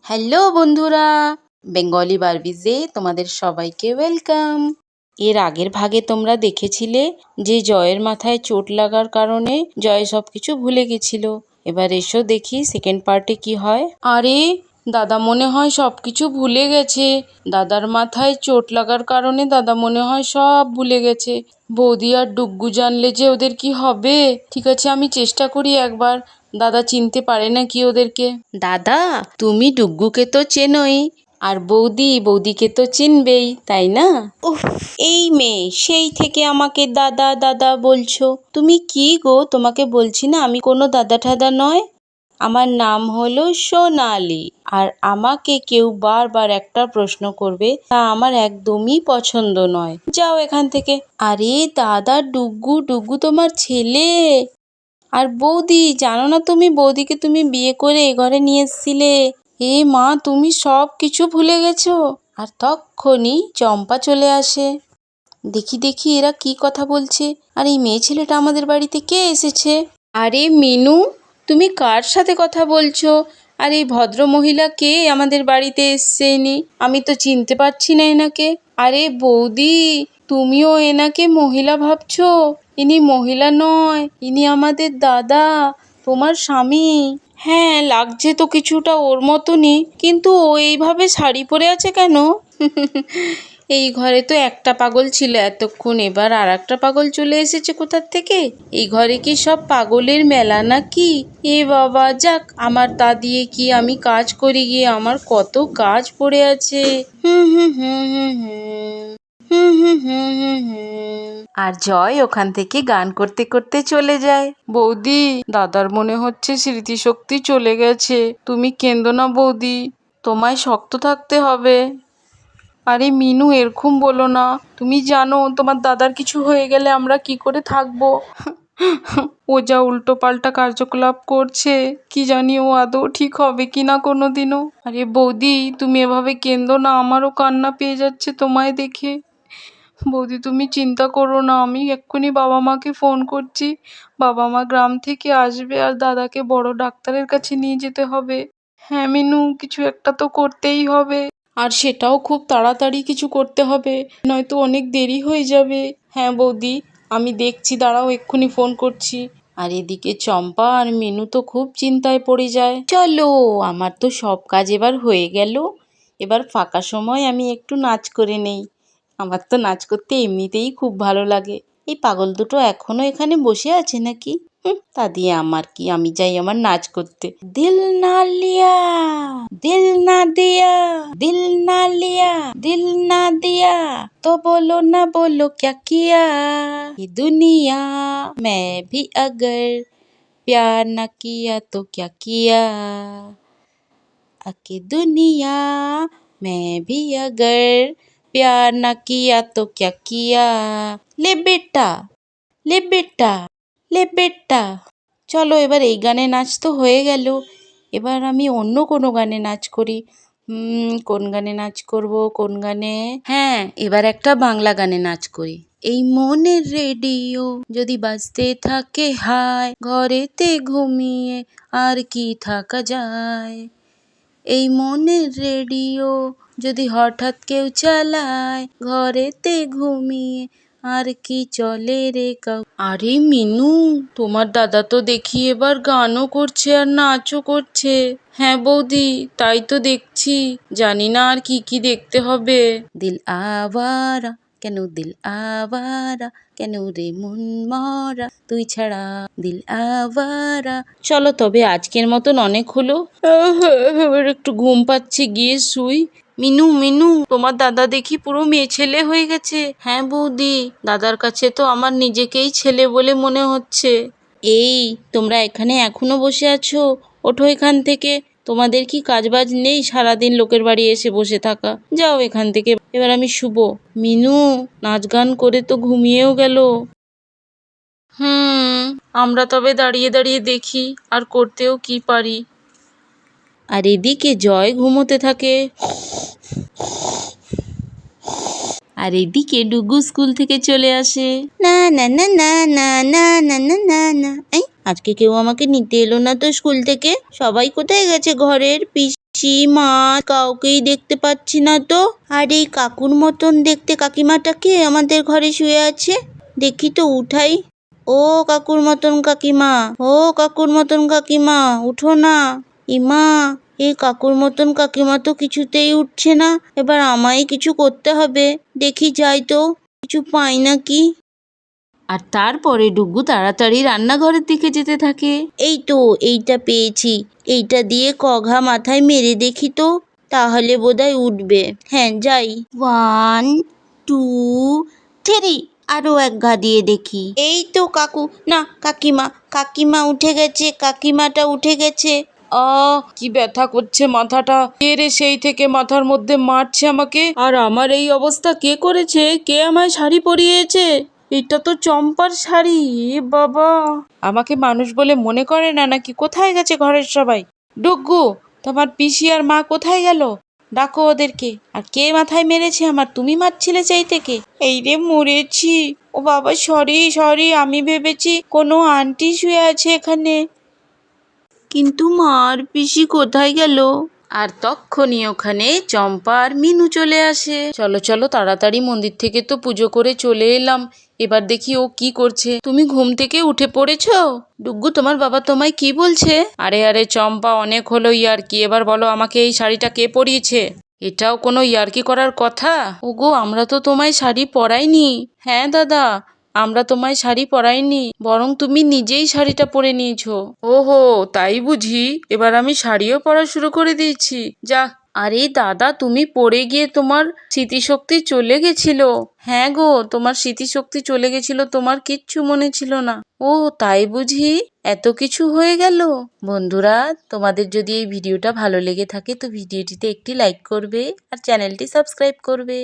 Hello বন্ধুরা, Bengali বারবিজে তোমাদের সবাইকে ওয়েলকাম। এর আগের ভাগে তোমরা দেখেছিলে যে জয়ের মাথায় চোট লাগার কারণে জয় সবকিছু ভুলে গেছিল। এবার এসো দেখি সেকেন্ড পার্টে কি হয়। আরে দাদা মনে হয় সবকিছু ভুলে গেছে। দাদার মাথায় চোট লাগার কারণে দাদা মনে হয় সব ভুলে গেছে। বৌদি আর ডুগ্গু জানলে যে ওদের কি হবে। ঠিক আছে, আমি চেষ্টা করি একবার। দাদা চিনতে পারে নাকি ওদেরকে। দাদা, তুমি ডুগ্গুকে তো চেনোই, আর বৌদিকে তো চিনবেই, তাই না? উফ, এই মেয়ে সেই থেকে আমাকে দাদা দাদা বলছো। তুমি কি গো, তোমাকে বলছি না আমি কোনো দাদা ঠাদা নয়। আমার নাম হলো সোনালি, আর আমাকে কেউ বারবার একটা প্রশ্ন করবে তা আমার একদমই পছন্দ নয়। যাও এখান থেকে। আরে দাদা, ডুগ্গু ডুগ্গু তোমার ছেলে। আর বৌদি, জানো না তুমি বৌদিকে তুমি বিয়ে করে এ ঘরে নিয়ে এসেছিলে। এ মা, তুমি সব কিছু ভুলে গেছো। আর তক্ষুনি চম্পা চলে আসে। দেখি দেখি এরা কি কথা বলছে। আর এই মেয়ে ছেলেটা আমাদের বাড়িতে কে এসেছে? আরে মিনু, তুমি কার সাথে কথা বলছো? আর এই ভদ্র মহিলা কে আমাদের বাড়িতে এসছে ইনি? আমি তো চিনতে পারছি না এনাকে। আরে বৌদি, তুমিও এনাকে মহিলা ভাবছো? ইনি মহিলা নয়, ইনি আমাদের দাদা, তোমার স্বামী। হ্যাঁ, লাগছে তো কিছুটা ওর মতনই, কিন্তু ও এইভাবে শাড়ি পরে আছে কেন? এই ঘরে তো একটা পাগল ছিল এতক্ষণ, এবার আর একটা পাগল চলে এসেছে কোথার থেকে? এই ঘরে কি সব পাগলের মেলা নাকি? এ বাবা, যাক, আমার তা দিয়ে কি আমি কাজ করি গিয়ে, আমার কত কাজ পড়ে আছে। হুম হুম হুম হুম হুম হুম হুম হুম হুম হুম। আর জয় ওখান থেকে গান করতে করতে চলে যায়। বৌদি, দাদার মনে হচ্ছে স্মৃতিশক্তি চলে গেছে। তুমি কেঁদো না বৌদি, তোমায় শক্ত থাকতে হবে। আরে মিনু, এরকম বলো না। তুমি জানো তোমার দাদার কিছু হয়ে গেলে আমরা কি করে থাকবো? ও যা উল্টো পাল্টা কার্যকলাপ করছে, কি জানি ও আদৌ ঠিক হবে কিনা কোনোদিনও। আরে বৌদি, তুমি এভাবে কেঁদো না, আমারও কান্না পেয়ে যাচ্ছে তোমায় দেখে। বৌদি তুমি চিন্তা করো না, আমি এক্ষুনি বাবা মাকে ফোন করছি। বাবা মা গ্রাম থেকে আসবে আর দাদাকে বড় ডাক্তারের কাছে নিয়ে যেতে হবে। হ্যাঁ মিনু, কিছু একটা তো করতেই হবে, আর সেটাও খুব তাড়াতাড়ি কিছু করতে হবে, নয়তো অনেক দেরি হয়ে যাবে। হ্যাঁ বৌদি, আমি দেখছি, দাঁড়াও, এক্ষুনি ফোন করছি। আর এদিকে চম্পা আর মিনু তো খুব চিন্তায় পড়ে যায়। চলো, আমার তো সব কাজ এবার হয়ে গেল। এবার ফাঁকা সময় আমি একটু নাচ করে নেই। আমার তো নাচ করতে এমনিতেই খুব ভালো লাগে। এই পাগল দুটো এখনো এখানে বসে আছে নাকি? তা দিয়ে আমার কি, আমি যাই আমার নাচ করতে। দিল না লিয়া, দিল না দিয়া, দিল না লিয়া, দিল না দিয়া, তো बोलो ना बोलो क्या किया, ये दुनिया मैं भी अगर प्यार ना किया तो क्या किया, आके दुनिया मैं भी अगर प्यार ना किया तो क्या किया, ले बेटा, ले बेटा, ले बेटा। চলো, এবার এই গানে নাচ তো হয়ে গেল। এবার আমি অন্য কোনো গানে নাচ করি। কোন গানে নাচ করব, কোন গানে? হ্যাঁ, এবার একটা বাংলা গানে নাচ করি। এই মনের রেডিও যদি বাজতে থাকে হায়, ঘরেতে ঘুমিয়ে আর কি থাকা যায়। এই মনের রেডিও যদি হঠাৎ কেউ চালায়, ঘরেতে ঘুমিয়ে আর কি চলে রে কাউ। আরে মিনু, তোমার দাদা তো দেখি এবার গানও করছে আর নাচও করছে। হ্যাঁ বৌদি, তাই তো দেখছি। জানি না আর কি কি দেখতে হবে। দিল আওয়ারা, কেন দিল আওয়ারা, কেন রে মন মরা, তুই ছাড়া দিল আওয়ারা। চলো তবে আজকের মতন অনেক হলো। এবার একটু ঘুম পাচ্ছে, গিয়ে শুই। মিনু মিনু, তোমার দাদা দেখি পুরো মেয়ে ছেলে হয়ে গেছে। হ্যাঁ বৌদি, দাদার কাছে তো আমার নিজেকেই ছেলে বলে মনে হচ্ছে। এই, তোমরা এখানে এখনো বসে আছো? ওঠো এখান থেকে। তোমাদের কি কাজবাজ নেই সারাদিন লোকের বাড়ি এসে বসে থাকা? যাও এখান থেকে, এবার আমি শুব। মিনু নাচ গান করে তো ঘুমিয়েও গেল। আমরা তবে দাঁড়িয়ে দাঁড়িয়ে দেখি আর করতেও কি পারি। আর এদিকে জয় ঘুমোতে থাকে। আর এদিকে ডুগু স্কুল থেকে চলে আসে। না না না না না না না না না না, এই আজকে কেউ আমাকে নিতে এলো না তো স্কুল থেকে। সবাই কোথায় গেছে ঘরের? পিসি উঠছি মা, কাউকেই দেখতে পাচ্ছি না তো। আর এই কাকুর মতন দেখতে কাকিমাটাকে আমাদের ঘরে শুয়ে আছে, দেখি তো উঠাই। ও কাকুর মতন কাকিমা, ও কাকুর মতন কাকিমা, উঠো না। ইমা, এই কাকুর মতন কাকিমা তো কিছুতেই উঠছে না, এবার আমায় কিছু করতে হবে। দেখি যাই তো, কিছু পাই নাকি। আর তারপরে ডুগু তাড়াতাড়ি রান্নাঘরের দিকে যেতে থাকে। এই তো, এইটা পেয়েছি, এইটা দিয়ে কঘা মাথায় মেরে দেখি তো, তাহলে বোধহয় উঠবে। হ্যাঁ যাই। 1 2 3, আরো এক ঘা দিয়ে দেখি। এই তো কাকু, না কাকিমা, কাকিমা উঠে গেছে, কাকিমাটা উঠে গেছে। কি ব্যথা করছে মাথাটা। কে রে সেই থেকে মাথার মধ্যে মারছে আমাকে? আর আমার এই অবস্থা কে করেছে? কে আমায় শাড়ি পরিয়েছে? এটা তো চম্পার শাড়ি। এ বাবা, আমাকে মানুষ বলে মনে করে না নাকি? কোথায় গেছে ঘরের সবাই? ডুগ্গু, তোমার পিসি আর মা কোথায় গেল? ডাকো ওদেরকে। আর কে মাথায় মেরেছে আমার? তুমি মারছিলে সেই থেকে? এই রে মরেছি। ও বাবা, সরি সরি, আমি ভেবেছি কোনো আন্টি শুয়ে আছে এখানে। কিন্তু মা আর পিসি কোথায় গেল? আর তক্ষুনি ওখানে চম্পা আর মিনু চলে আসে। চলো চলো, তাড়াতাড়ি মন্দির থেকে তো পুজো করে চলে এলাম, এবার দেখি ও কি করছে। তুমি ঘুম থেকে উঠে পড়েছো? ডুগ্গু, তোমার বাবা তোমায় কি বলছে? আরে আরে চম্পা, অনেক হলো ইয়ার্কি, এবার বলো আমাকে এই শাড়িটা কে পরিয়েছে? এটাও কোনো ইয়ার্কি করার কথা? ওগো, আমরা তো তোমায় শাড়ি পরাইনি। হ্যাঁ দাদা, আমরা তোমায় শাড়ি পরাইনি, বরং তুমি নিজেই শাড়িটা পরে নিয়েছো। ওহো, তাই বুঝি? এবার আমি শাড়িও পরা শুরু করে দিয়েছি। যা। আরে দাদা, তুমি পড়ে গিয়ে তোমার স্মৃতিশক্তি চলে গেছিল। হ্যাঁ গো, তোমার স্মৃতিশক্তি চলে গেছিল, তোমার কিচ্ছু মনে ছিল না। ও তাই বুঝি? এত কিছু হয়ে গেল। বন্ধুরা, তোমাদের যদি এই ভিডিওটা ভালো লেগে থাকে তো ভিডিওটিতে একটি লাইক করবে আর চ্যানেলটি সাবস্ক্রাইব করবে।